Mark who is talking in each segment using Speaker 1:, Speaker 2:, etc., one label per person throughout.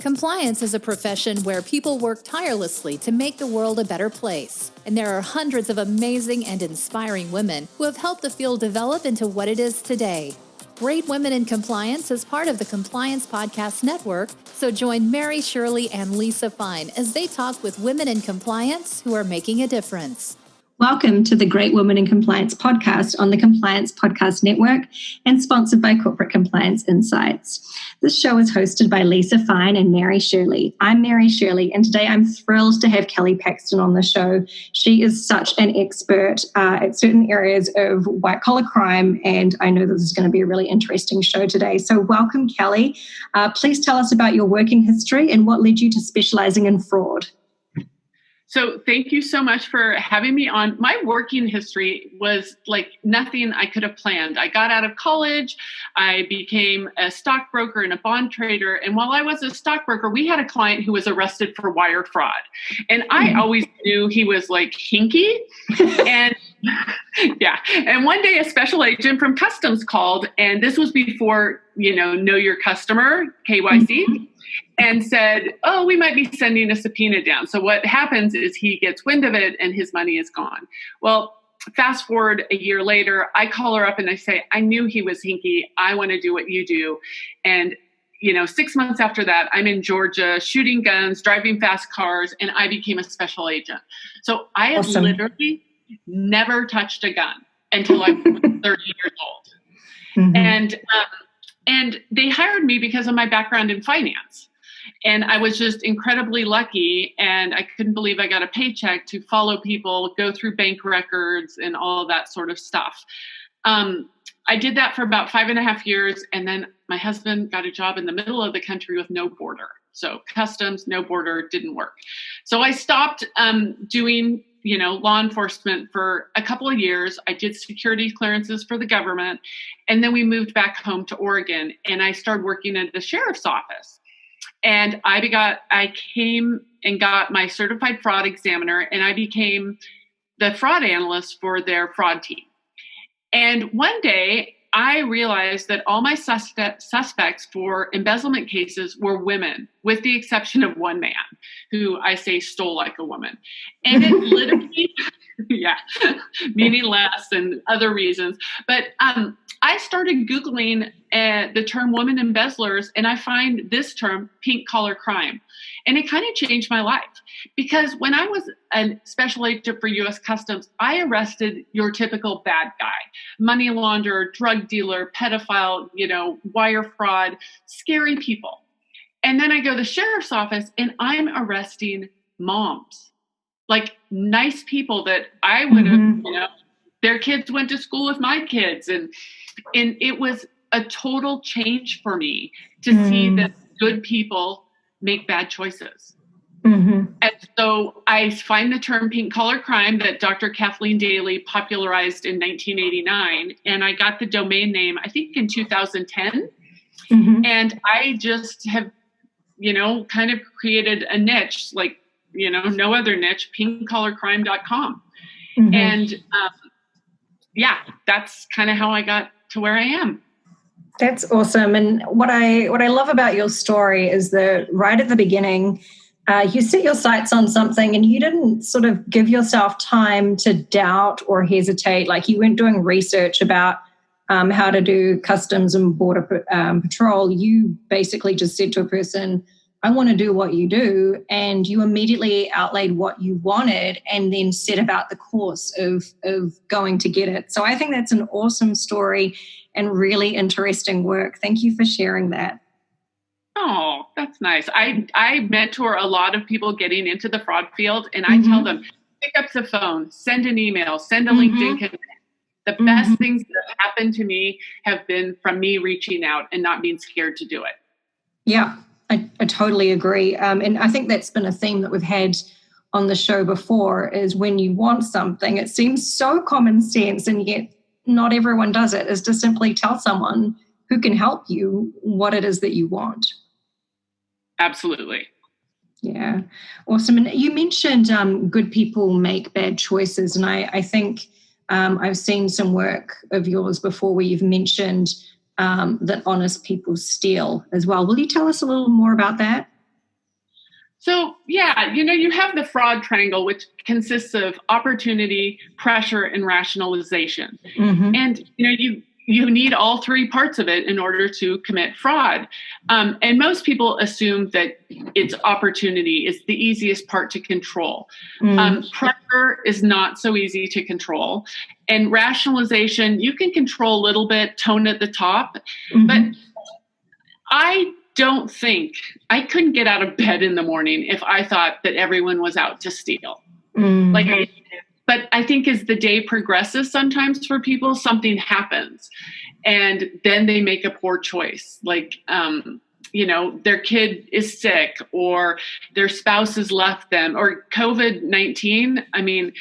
Speaker 1: Compliance is a profession where people work tirelessly to make the world a better place. And there are hundreds of amazing and inspiring women who have helped the field develop into what it is today. Great Women in Compliance is part of the Compliance Podcast Network, so join Mary, Shirley, and Lisa Fine as they talk with women in compliance who are making a difference.
Speaker 2: Welcome to the Great Women in Compliance podcast on the Compliance Podcast Network and sponsored by Corporate Compliance Insights. This show is hosted by Lisa Fine and Mary Shirley. I'm Mary Shirley, and today I'm thrilled to have Kelly Paxton on the show. She is such an expert at certain areas of white-collar crime, and I know this is going to be a really interesting show today. So welcome, Kelly. Please tell us about your working history and what led you to specializing in fraud.
Speaker 3: So thank you so much for having me on. My working history was like nothing I could have planned. I got out of college, I became a stockbroker and a bond trader. And while I was a stockbroker, we had a client who was arrested for wire fraud. And I always knew he was like hinky. And yeah. And one day a special agent from Customs called, and this was before, know your customer, KYC. And said, we might be sending a subpoena down. So what happens is he gets wind of it and his money is gone. Well, fast forward a year later, I call her up and I say, I knew he was hinky. I want to do what you do. And 6 months after that, I'm in Georgia shooting guns, driving fast cars, and I became a special agent. So I had literally never touched a gun until I was 30 years old. Mm-hmm. And they hired me because of my background in finance. And I was just incredibly lucky, and I couldn't believe I got a paycheck to follow people, go through bank records and all of that sort of stuff. I did that for about 5.5 years, and then my husband got a job in the middle of the country with no border. So customs, no border, didn't work. So I stopped doing law enforcement for a couple of years. I did security clearances for the government. And then we moved back home to Oregon, and I started working at the sheriff's office. And I came and got my certified fraud examiner, and I became the fraud analyst for their fraud team. And one day I realized that all my suspects for embezzlement cases were women, with the exception of one man who I say stole like a woman. And it literally, meaningless and other reasons. But I started Googling the term women embezzlers, and I find this term pink collar crime. And it kind of changed my life, because when I was a special agent for U.S. Customs, I arrested your typical bad guy, money launderer, drug dealer, pedophile, wire fraud, scary people. And then I go to the sheriff's office and I'm arresting moms, like nice people that I would have, their kids went to school with my kids. And it was a total change for me to see that good people make bad choices. And so I find the term pink collar crime that Dr. Kathleen Daly popularized in 1989. And I got the domain name, I think in 2010. And I just have, kind of created a niche, like, no other niche, pinkcollarcrime.com. And that's kind of how I got to where I am.
Speaker 2: That's awesome. And what I love about your story is that right at the beginning, you set your sights on something and you didn't sort of give yourself time to doubt or hesitate. Like you weren't doing research about how to do customs and border patrol. You basically just said to a person, I want to do what you do. And you immediately outlaid what you wanted and then set about the course of going to get it. So I think that's an awesome story and really interesting work. Thank you for sharing that.
Speaker 3: Oh, that's nice. I mentor a lot of people getting into the fraud field, and I tell them, pick up the phone, send an email, send a LinkedIn connect. The best things that have happened to me have been from me reaching out and not being scared to do it.
Speaker 2: Yeah, I totally agree. And I think that's been a theme that we've had on the show before, is when you want something, it seems so common sense, and yet not everyone does it, is to simply tell someone who can help you what it is that you want.
Speaker 3: Absolutely.
Speaker 2: Yeah. Awesome. And you mentioned good people make bad choices. And I think I've seen some work of yours before where you've mentioned that honest people steal as well. Will you tell us a little more about that?
Speaker 3: So, yeah, you have the fraud triangle, which consists of opportunity, pressure, and rationalization.
Speaker 2: Mm-hmm.
Speaker 3: And, you need all three parts of it in order to commit fraud. And most people assume that it's opportunity is the easiest part to control. Pressure is not so easy to control. And rationalization, you can control a little bit, tone at the top.
Speaker 2: Mm-hmm.
Speaker 3: But I couldn't get out of bed in the morning if I thought that everyone was out to steal. But I think as the day progresses, sometimes for people, something happens and then they make a poor choice. Like, their kid is sick or their spouse has left them, or COVID-19. I mean,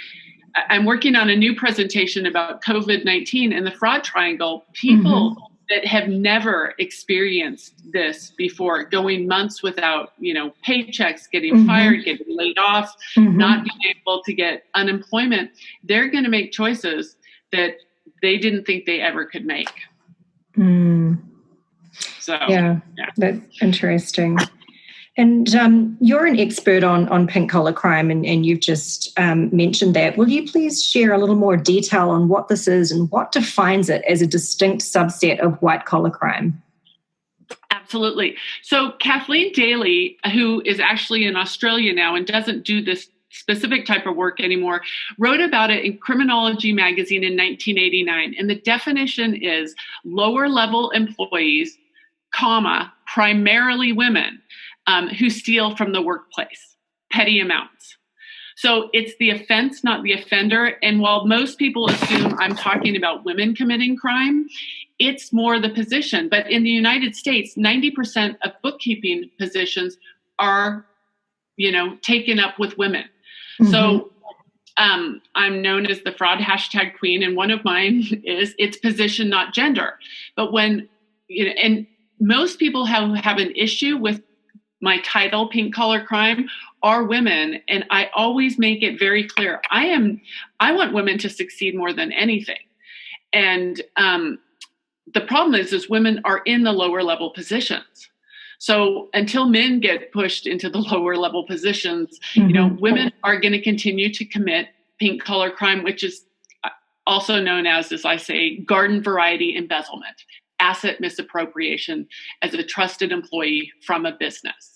Speaker 3: I'm working on a new presentation about COVID-19 and the fraud triangle. People that have never experienced this before, going months without, paychecks, getting fired, getting laid off, not being able to get unemployment, they're going to make choices that they didn't think they ever could make. So,
Speaker 2: yeah, that's interesting. And you're an expert on pink-collar crime, and you've just mentioned that. Will you please share a little more detail on what this is and what defines it as a distinct subset of white-collar crime?
Speaker 3: Absolutely. So Kathleen Daly, who is actually in Australia now and doesn't do this specific type of work anymore, wrote about it in Criminology magazine in 1989. And the definition is lower-level employees, primarily women, who steal from the workplace, petty amounts. So it's the offense, not the offender. And while most people assume I'm talking about women committing crime, it's more the position. But in the United States, 90% of bookkeeping positions are, taken up with women. So I'm known as the fraud hashtag queen. And one of mine is it's position, not gender. But when, and most people have an issue with my title, pink collar crime, are women. And I always make it very clear. I want women to succeed more than anything. And the problem is women are in the lower level positions. So until men get pushed into the lower level positions, women are going to continue to commit pink collar crime, which is also known as I say, garden variety embezzlement, asset misappropriation as a trusted employee from a business.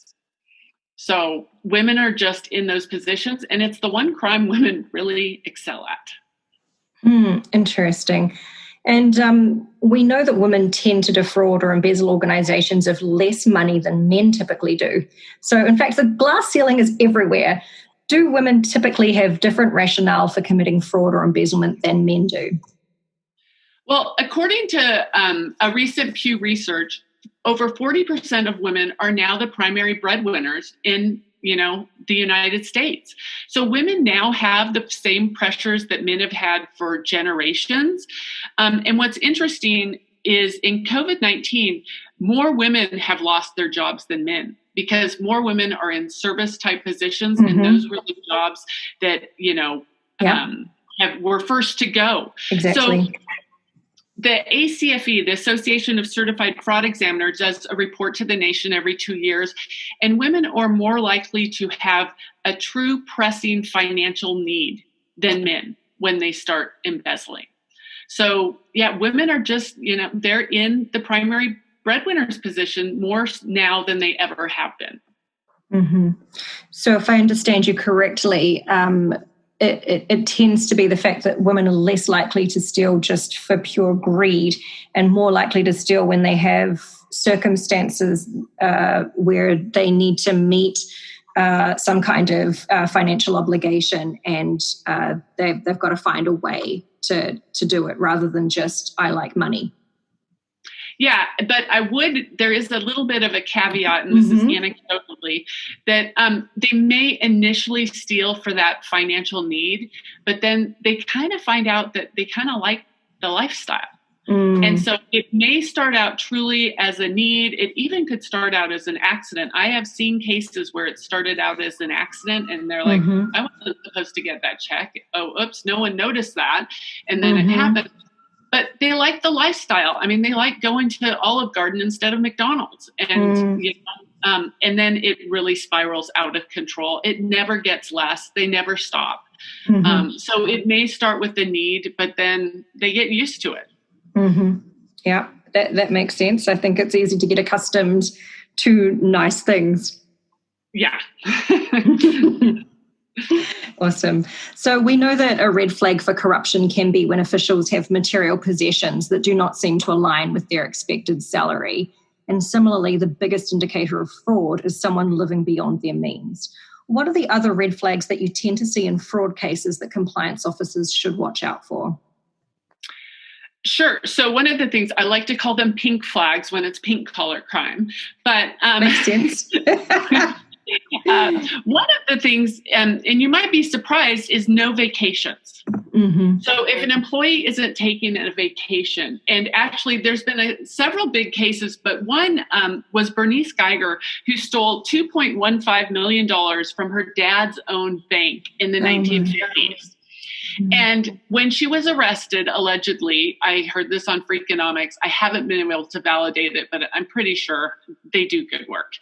Speaker 3: So women are just in those positions, and it's the one crime women really excel at.
Speaker 2: Interesting. And we know that women tend to defraud or embezzle organizations of less money than men typically do. So, in fact, the glass ceiling is everywhere. Do women typically have different rationale for committing fraud or embezzlement than men do?
Speaker 3: Well, according to a recent Pew research, over 40% of women are now the primary breadwinners in, the United States. So women now have the same pressures that men have had for generations. And what's interesting is in COVID-19, more women have lost their jobs than men because more women are in service type positions. And those were the jobs that, were first to go.
Speaker 2: Exactly.
Speaker 3: So the ACFE, the Association of Certified Fraud Examiners, does a report to the nation every 2 years, and women are more likely to have a true pressing financial need than men when they start embezzling. So, women are just, they're in the primary breadwinner's position more now than they ever have been.
Speaker 2: So if I understand you correctly, it tends to be the fact that women are less likely to steal just for pure greed and more likely to steal when they have circumstances where they need to meet some kind of financial obligation, and they've got to find a way to do it rather than just, I like money.
Speaker 3: Yeah, but there is a little bit of a caveat, and this is anecdotally, that they may initially steal for that financial need, but then they kind of find out that they kind of like the lifestyle. And so it may start out truly as a need. It even could start out as an accident. I have seen cases where it started out as an accident and they're like, I wasn't supposed to get that check. Oh, oops, no one noticed that. And then it happened. But they like the lifestyle. I mean, they like going to Olive Garden instead of McDonald's. And And then it really spirals out of control. It never gets less. They never stop. So it may start with the need, but then they get used to it.
Speaker 2: Yeah, that makes sense. I think it's easy to get accustomed to nice things.
Speaker 3: Yeah.
Speaker 2: Awesome. So we know that a red flag for corruption can be when officials have material possessions that do not seem to align with their expected salary. And similarly, the biggest indicator of fraud is someone living beyond their means. What are the other red flags that you tend to see in fraud cases that compliance officers should watch out for?
Speaker 3: Sure. So one of the things, I like to call them pink flags when it's pink collar crime, but
Speaker 2: makes sense.
Speaker 3: One of the things, and you might be surprised, is no vacations. So if an employee isn't taking a vacation, and actually there's been several big cases, but one was Bernice Geiger, who stole $2.15 million from her dad's own bank in the 1950s. And when she was arrested, allegedly, I heard this on Freakonomics. I haven't been able to validate it, but I'm pretty sure they do good work.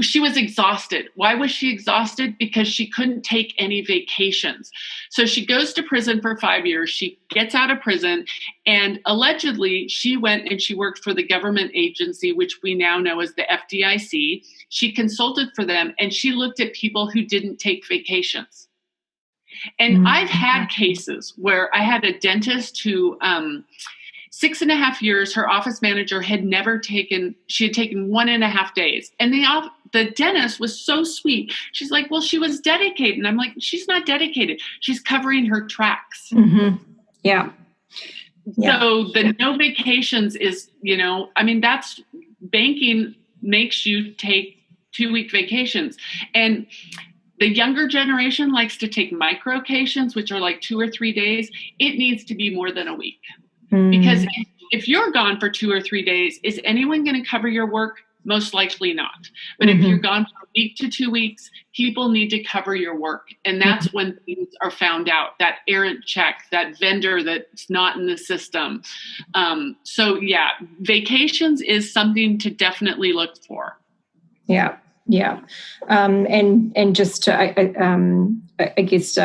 Speaker 3: She was exhausted. Why was she exhausted? Because she couldn't take any vacations. So she goes to prison for 5 years. She gets out of prison, and allegedly she went and she worked for the government agency, which we now know as the FDIC. She consulted for them, and she looked at people who didn't take vacations. And I've had cases where I had a dentist who 6.5 years, her office manager had taken 1.5 days. And the dentist was so sweet. She's like, well, she was dedicated. And I'm like, she's not dedicated. She's covering her tracks.
Speaker 2: Yeah.
Speaker 3: So the no vacations is, that's banking makes you take 2-week vacations. And the younger generation likes to take microcations, which are like 2 or 3 days. It needs to be more than a week. Because if you're gone for 2 or 3 days, is anyone going to cover your work? Most likely not. But if you're gone for a week to 2 weeks, people need to cover your work. And that's when things are found out, that errant check, that vendor that's not in the system. So yeah, vacations is something to definitely look for.
Speaker 2: Yeah. Yeah. And just to, I guess,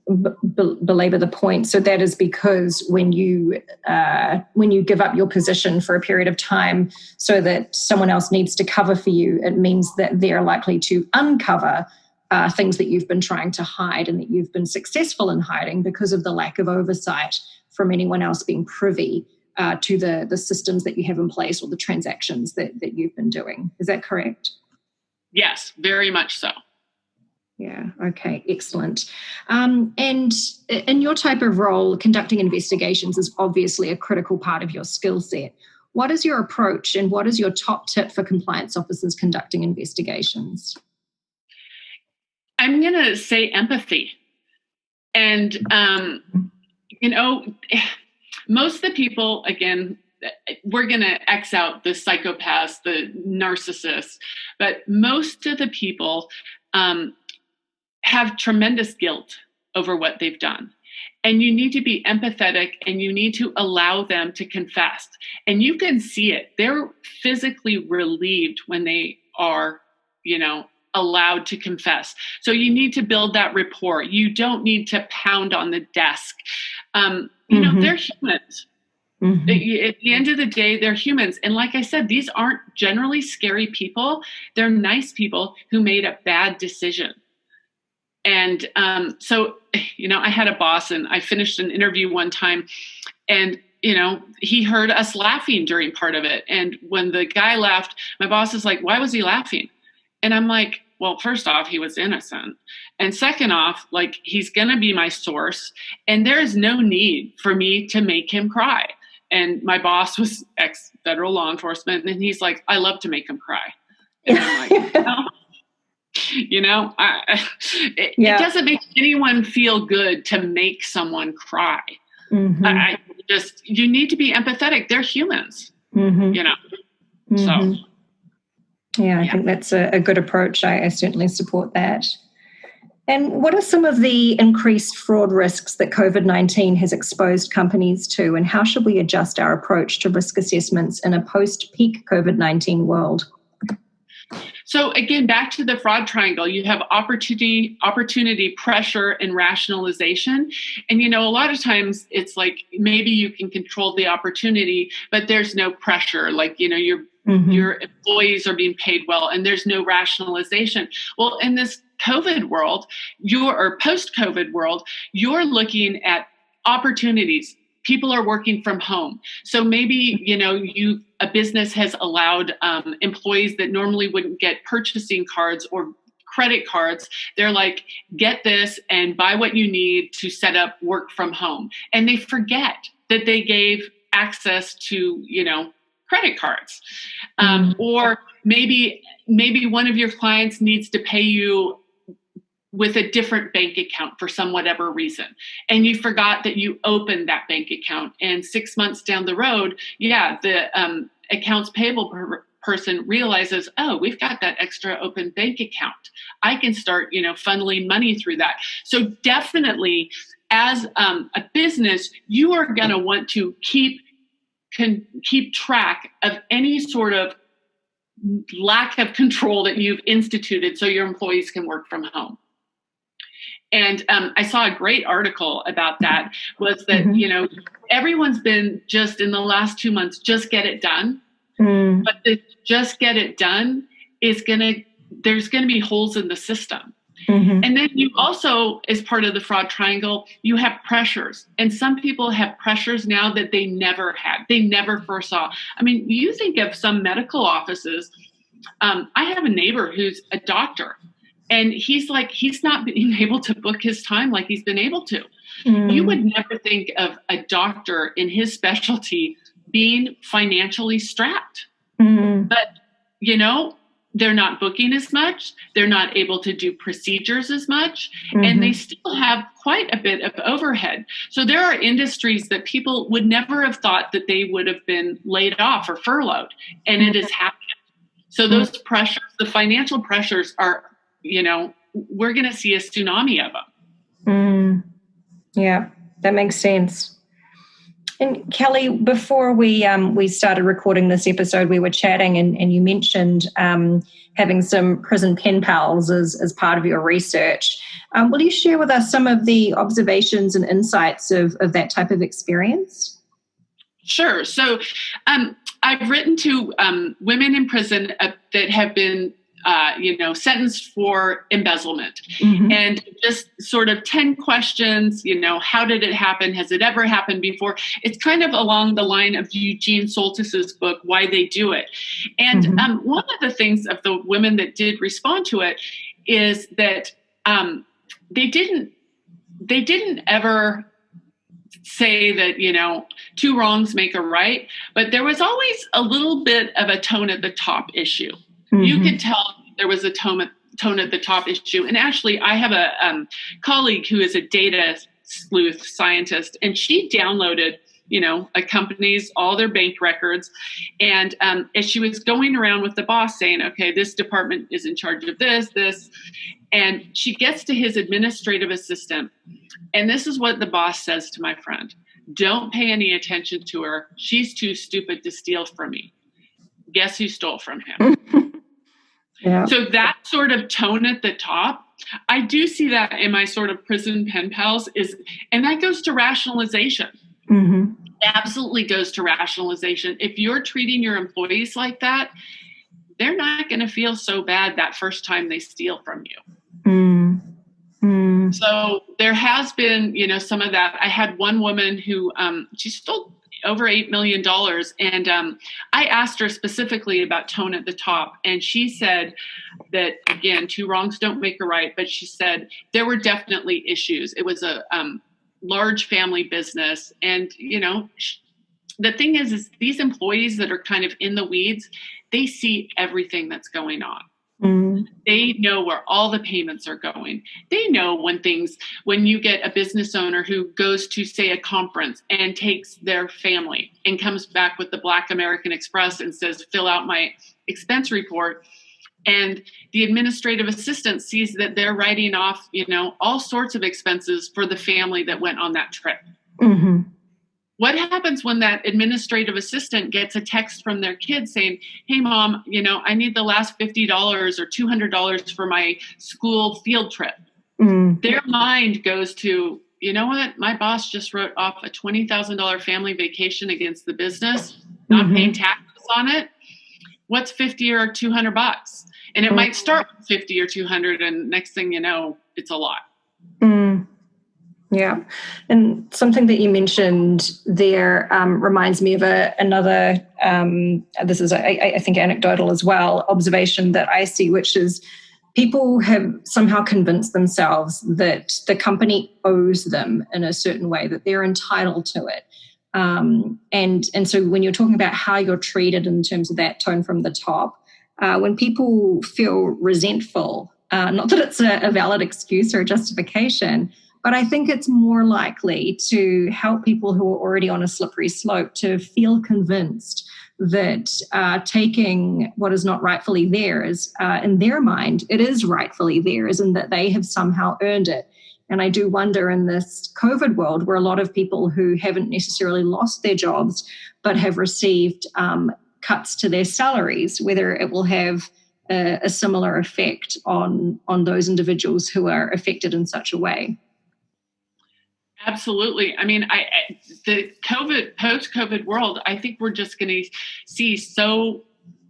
Speaker 2: belabor the point. So that is because when you give up your position for a period of time so that someone else needs to cover for you, it means that they're likely to uncover things that you've been trying to hide and that you've been successful in hiding because of the lack of oversight from anyone else being privy to the systems that you have in place or the transactions that you've been doing. Is that correct?
Speaker 3: Yes, very much so.
Speaker 2: Yeah. Okay. Excellent. And in your type of role, conducting investigations is obviously a critical part of your skill set. What is your approach and what is your top tip for compliance officers conducting investigations?
Speaker 3: I'm going to say empathy. And, most of the people, again, we're going to X out the psychopaths, the narcissists, but most of the people have tremendous guilt over what they've done. And you need to be empathetic and you need to allow them to confess. And you can see it. They're physically relieved when they are, allowed to confess. So you need to build that rapport. You don't need to pound on the desk. They're humans. At the end of the day, they're humans. And like I said, these aren't generally scary people. They're nice people who made a bad decision. And so I had a boss and I finished an interview one time and, he heard us laughing during part of it. And when the guy left, my boss is like, why was he laughing? And I'm like, well, first off, he was innocent. And second off, like, he's going to be my source. And there is no need for me to make him cry. And my boss was ex-federal law enforcement. And he's like, I love to make him cry. And I'm like, it doesn't make anyone feel good to make someone cry. You need to be empathetic. They're humans, So.
Speaker 2: Yeah, I think that's a good approach. I certainly support that. And what are some of the increased fraud risks that COVID-19 has exposed companies to, and how should we adjust our approach to risk assessments in a post-peak COVID-19 world?
Speaker 3: So again, back to the fraud triangle, you have opportunity, pressure, and rationalization. And, a lot of times it's like, maybe you can control the opportunity, but there's no pressure. Like, your employees are being paid well and there's no rationalization. Well, in this COVID world, or post-COVID world, you're looking at opportunities. People are working from home. So maybe, a business has allowed employees that normally wouldn't get purchasing cards or credit cards. They're like, get this and buy what you need to set up work from home. And they forget that they gave access to, credit cards. Or maybe one of your clients needs to pay you with a different bank account for some whatever reason. And you forgot that you opened that bank account. And 6 months down the road, the accounts payable person realizes, oh, we've got that extra open bank account. I can start, funneling money through that. So definitely as a business, you are going to want to keep track of any sort of lack of control that you've instituted so your employees can work from home. And I saw a great article about that, was that, everyone's been just in the last 2 months, just get it done. But the just get it done there's going to be holes in the system. And then you also, as part of the fraud triangle, you have pressures. And some people have pressures now that they never had, they never foresaw. I mean, you think of some medical offices. I have a neighbor who's a doctor. And he's not being able to book his time like he's been able to. You would never think of a doctor in his specialty being financially strapped. But, they're not booking as much. They're not able to do procedures as much. And they still have quite a bit of overhead. So there are industries that people would never have thought that they would have been laid off or furloughed. And it has happened. So those pressures, the financial pressures are, we're going to see a tsunami of them.
Speaker 2: Yeah, that makes sense. And Kelly, before we started recording this episode, we were chatting and you mentioned having some prison pen pals as part of your research. Will you share with us some of the observations and insights of that type of experience?
Speaker 3: Sure. So I've written to women in prison that have been sentenced for embezzlement, and just sort of 10 questions, how did it happen? Has it ever happened before? It's kind of along the line of Eugene Soltis's book, Why They Do It. And one of the things of the women that did respond to it is that they didn't ever say that, two wrongs make a right, but there was always a little bit of a tone at the top issue. You could tell there was a tone at the top issue. And actually, I have a colleague who is a data sleuth scientist, and she downloaded, a company's, all their bank records. And as she was going around with the boss saying, okay, this department is in charge of this, and she gets to his administrative assistant. And this is what the boss says to my friend: don't pay any attention to her. She's too stupid to steal from me. Guess who stole from him?
Speaker 2: Yeah.
Speaker 3: So that sort of tone at the top, I do see that in my sort of prison pen pals, and that goes to rationalization. Absolutely goes to rationalization. If you're treating your employees like that, they're not going to feel so bad that first time they steal from you. So there has been, some of that. I had one woman who she stole over $8 million. And I asked her specifically about tone at the top. And she said that, again, two wrongs don't make a right. But she said there were definitely issues. It was a large family business. And, the thing is these employees that are kind of in the weeds, they see everything that's going on. They know where all the payments are going. They know when you get a business owner who goes to, say, a conference and takes their family and comes back with the Black American Express and says, fill out my expense report. And the administrative assistant sees that they're writing off, all sorts of expenses for the family that went on that trip. What happens when that administrative assistant gets a text from their kid saying, hey, mom, I need the last $50 or $200 for my school field trip? Their mind goes to, you know what? My boss just wrote off a $20,000 family vacation against the business, not paying taxes on it. What's 50 or 200 bucks? And it might start with 50 or 200, and next thing you know, it's a lot.
Speaker 2: Yeah. And something that you mentioned there reminds me of another, this is, I think, anecdotal as well, observation that I see, which is people have somehow convinced themselves that the company owes them in a certain way, that they're entitled to it. And so when you're talking about how you're treated in terms of that tone from the top, when people feel resentful, not that it's a valid excuse or a justification, but I think it's more likely to help people who are already on a slippery slope to feel convinced that taking what is not rightfully theirs, in their mind, it is rightfully theirs and that they have somehow earned it. And I do wonder in this COVID world where a lot of people who haven't necessarily lost their jobs but have received cuts to their salaries, whether it will have a similar effect on those individuals who are affected in such a way.
Speaker 3: Absolutely. I mean, the post-COVID world, I think we're just going to see so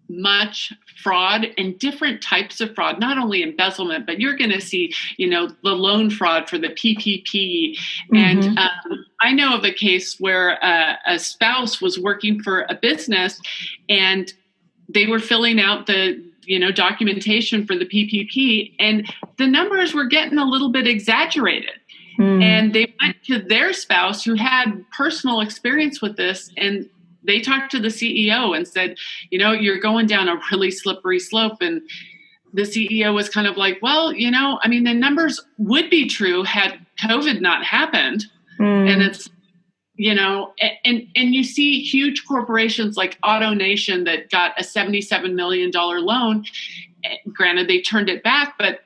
Speaker 3: much fraud and different types of fraud, not only embezzlement, but you're going to see, the loan fraud for the PPP. And I know of a case where a spouse was working for a business and they were filling out the documentation for the PPP, and the numbers were getting a little bit exaggerated. And they went to their spouse who had personal experience with this, and they talked to the CEO and said, you're going down a really slippery slope. And the CEO was kind of like, well, the numbers would be true had COVID not happened. And it's, and you see huge corporations like AutoNation that got a $77 million loan. Granted, they turned it back, but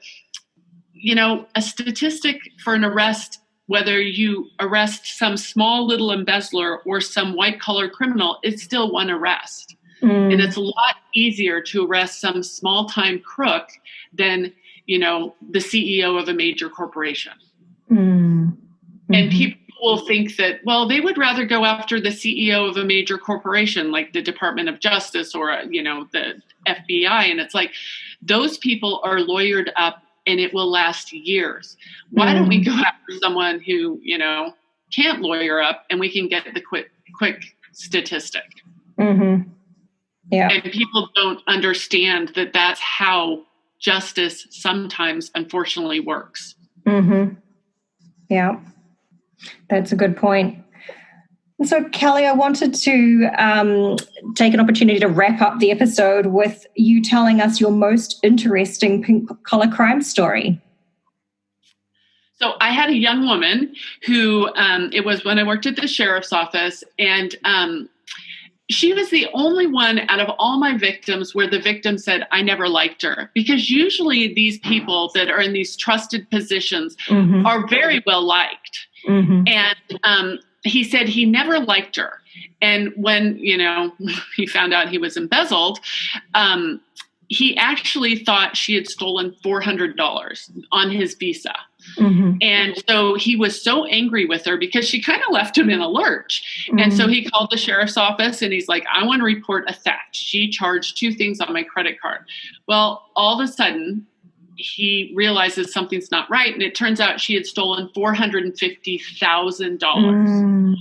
Speaker 3: a statistic for an arrest, whether you arrest some small little embezzler or some white collar criminal, it's still one arrest. And it's a lot easier to arrest some small time crook than, the CEO of a major corporation. And people will think that, well, they would rather go after the CEO of a major corporation like the Department of Justice or, the FBI. And it's like, those people are lawyered up and it will last years. Why don't we go after someone who, can't lawyer up and we can get the quick statistic? Yeah. And people don't understand that that's how justice sometimes, unfortunately, works.
Speaker 2: Yeah, that's a good point. So, Kelly, I wanted to take an opportunity to wrap up the episode with you telling us your most interesting pink-collar crime story.
Speaker 3: So I had a young woman who, it was when I worked at the sheriff's office, and she was the only one out of all my victims where the victim said, I never liked her. Because usually these people that are in these trusted positions are very well liked. And he said he never liked her. And when, he found out he was embezzled, he actually thought she had stolen $400 on his visa. And so he was so angry with her because she kind of left him in a lurch. And so he called the sheriff's office and he's like, I want to report a theft. She charged 2 things on my credit card. Well, all of a sudden, he realizes something's not right. And it turns out she had stolen $450,000.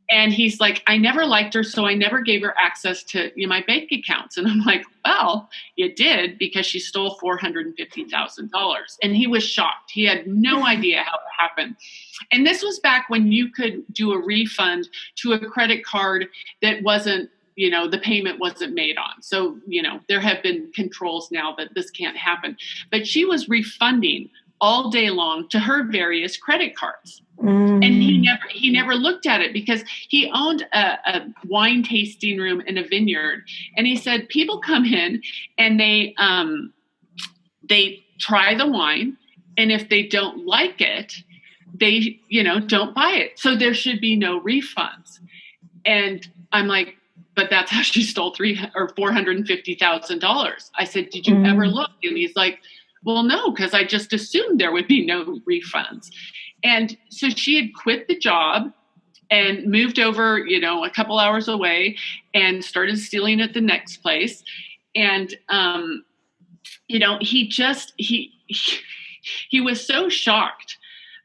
Speaker 3: And he's like, I never liked her, so I never gave her access to my bank accounts. And I'm like, well, you did, because she stole $450,000. And he was shocked. He had no idea how it happened. And this was back when you could do a refund to a credit card that wasn't, the payment wasn't made on. So, there have been controls now that this can't happen. But she was refunding all day long to her various credit cards. And he never looked at it because he owned a wine tasting room in a vineyard. And he said, people come in and they try the wine. And if they don't like it, they, don't buy it. So there should be no refunds. And I'm like, but that's how she stole $450,000. I said, did you ever look? And he's like, well, no, because I just assumed there would be no refunds. And so she had quit the job and moved over, a couple hours away and started stealing at the next place. And, he was so shocked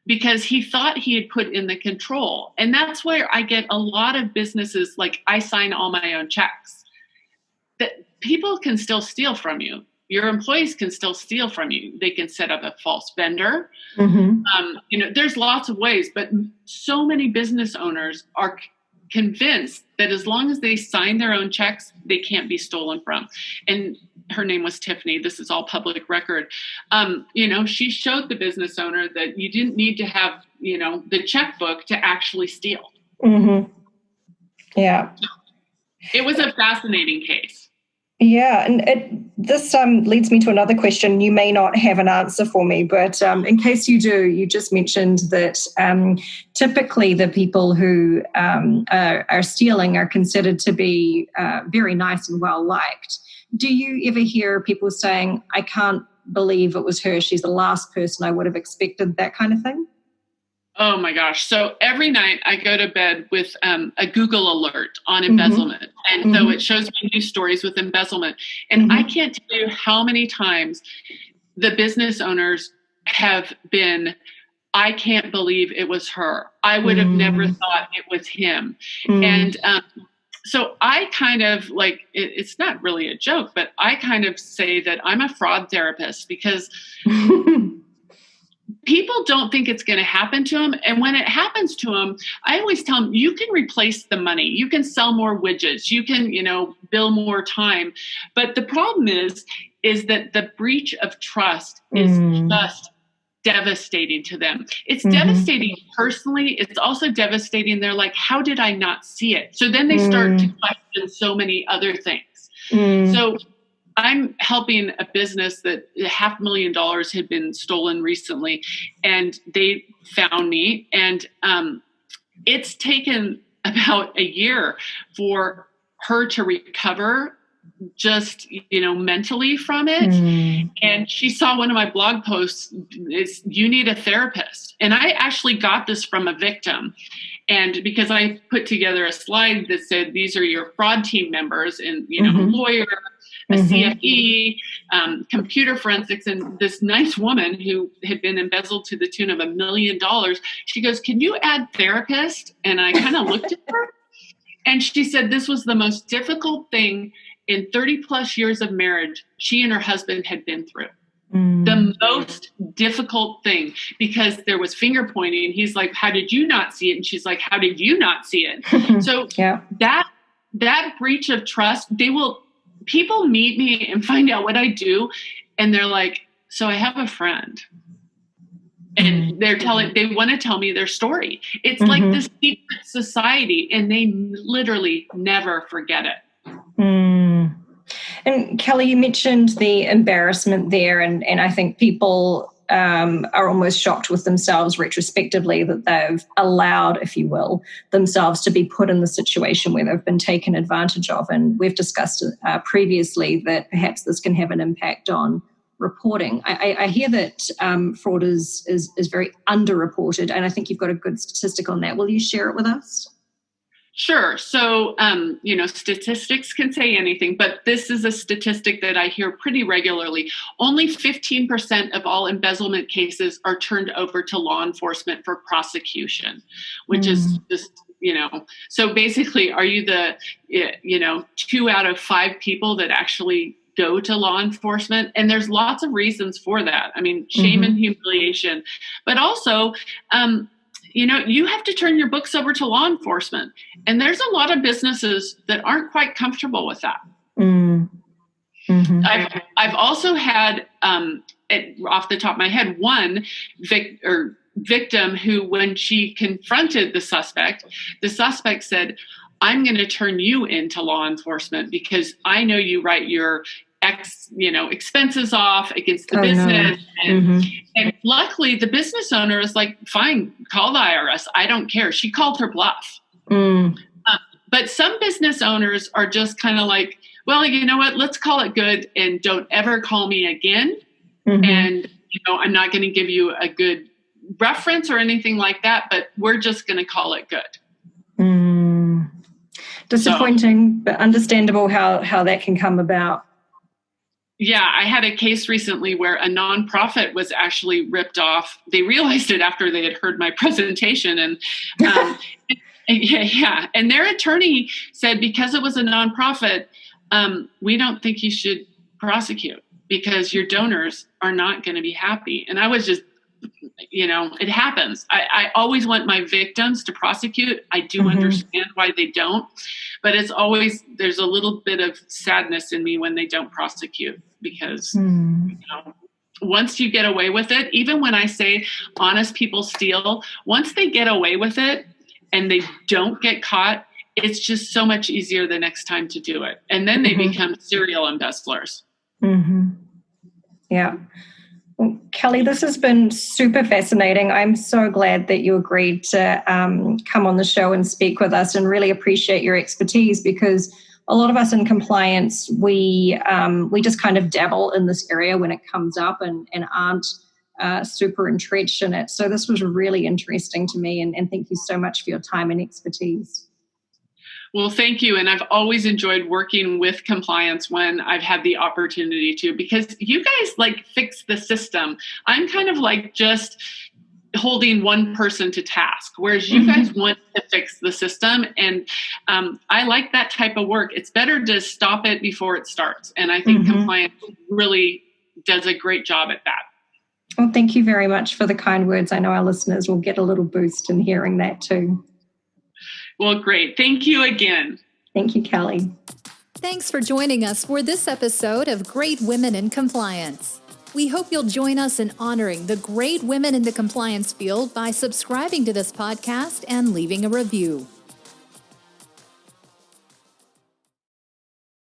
Speaker 3: because he thought he had put in the control. And that's where I get a lot of businesses, like I sign all my own checks, that people can still steal from you. Your employees can still steal from you. They can set up a false vendor. There's lots of ways, but so many business owners are convinced that as long as they sign their own checks, they can't be stolen from. And her name was Tiffany. This is all public record. She showed the business owner that you didn't need to have, the checkbook to actually steal.
Speaker 2: Yeah.
Speaker 3: It was a fascinating case.
Speaker 2: Yeah, and this leads me to another question. You may not have an answer for me, but in case you do, you just mentioned that typically the people who are stealing are considered to be very nice and well-liked. Do you ever hear people saying, I can't believe it was her, she's the last person I would have expected, that kind of thing?
Speaker 3: Oh my gosh. So every night I go to bed with a Google alert on embezzlement. And so it shows me new stories with embezzlement. And I can't tell you how many times the business owners have been, I can't believe it was her. I would have never thought it was him. And so I kind of like, it's not really a joke, but I kind of say that I'm a fraud therapist because people don't think it's going to happen to them. And when it happens to them, I always tell them, you can replace the money. You can sell more widgets. You can, bill more time. But the problem is that the breach of trust is just devastating to them. It's devastating personally. It's also devastating. They're like, how did I not see it? So then they start to question so many other things. So I'm helping a business that $500,000 had been stolen recently, and they found me, and it's taken about a year for her to recover just, mentally from it. And she saw one of my blog posts, is you need a therapist. And I actually got this from a victim. And because I put together a slide that said, these are your fraud team members, and, a lawyer, a CFE, computer forensics, and this nice woman who had been embezzled to the tune of $1 million. She goes, can you add therapist? And I kind of looked at her, and she said this was the most difficult thing in 30 plus years of marriage she and her husband had been through. The most difficult thing, because there was finger pointing. He's like, how did you not see it? And she's like, how did you not see it? So that breach of trust, people meet me and find out what I do. And they're like, so I have a friend, and they want to tell me their story. It's like this secret society, and they literally never forget it.
Speaker 2: And Kelly, you mentioned the embarrassment there, and I think people are almost shocked with themselves retrospectively that they've allowed, if you will, themselves to be put in the situation where they've been taken advantage of. And we've discussed previously that perhaps this can have an impact on reporting. I hear that fraud is very underreported, and I think you've got a good statistic on that. Will you share it with us?
Speaker 3: Sure. So, statistics can say anything, but this is a statistic that I hear pretty regularly. Only 15% of all embezzlement cases are turned over to law enforcement for prosecution, which is just, so basically, are you the, 2 out of 5 people that actually go to law enforcement? And there's lots of reasons for that. I mean, shame and humiliation, but also, you have to turn your books over to law enforcement. And there's a lot of businesses that aren't quite comfortable with that. I've also had, off the top of my head, one victim who, when she confronted the suspect said, I'm going to turn you into law enforcement because I know you write your expenses off against the business. No. And luckily the business owner is like, fine, call the IRS. I don't care. She called her bluff. But some business owners are just kind of like, well, you know what, let's call it good and don't ever call me again. Mm-hmm. And, I'm not going to give you a good reference or anything like that, but we're just going to call it good.
Speaker 2: Disappointing, but understandable how that can come about.
Speaker 3: Yeah, I had a case recently where a nonprofit was actually ripped off. They realized it after they had heard my presentation. And yeah. And their attorney said, because it was a nonprofit, we don't think you should prosecute because your donors are not going to be happy. And I was just, it happens. I always want my victims to prosecute. I do understand why they don't, but it's always, there's a little bit of sadness in me when they don't prosecute because, once you get away with it, even when I say honest people steal, once they get away with it and they don't get caught, it's just so much easier the next time to do it. And then they become serial embezzlers.
Speaker 2: Yeah. Well, Kelly, this has been super fascinating. I'm so glad that you agreed to come on the show and speak with us, and really appreciate your expertise, because a lot of us in compliance, we just kind of dabble in this area when it comes up and aren't super entrenched in it. So this was really interesting to me, and thank you so much for your time and expertise.
Speaker 3: Well, thank you. And I've always enjoyed working with compliance when I've had the opportunity to, because you guys fix the system. I'm kind of just holding one person to task, whereas you guys want to fix the system. And I like that type of work. It's better to stop it before it starts. And I think compliance really does a great job at that.
Speaker 2: Well, thank you very much for the kind words. I know our listeners will get a little boost in hearing that too.
Speaker 3: Well, great. Thank you again.
Speaker 2: Thank you, Kelly.
Speaker 1: Thanks for joining us for this episode of Great Women in Compliance. We hope you'll join us in honoring the great women in the compliance field by subscribing to this podcast and leaving a review.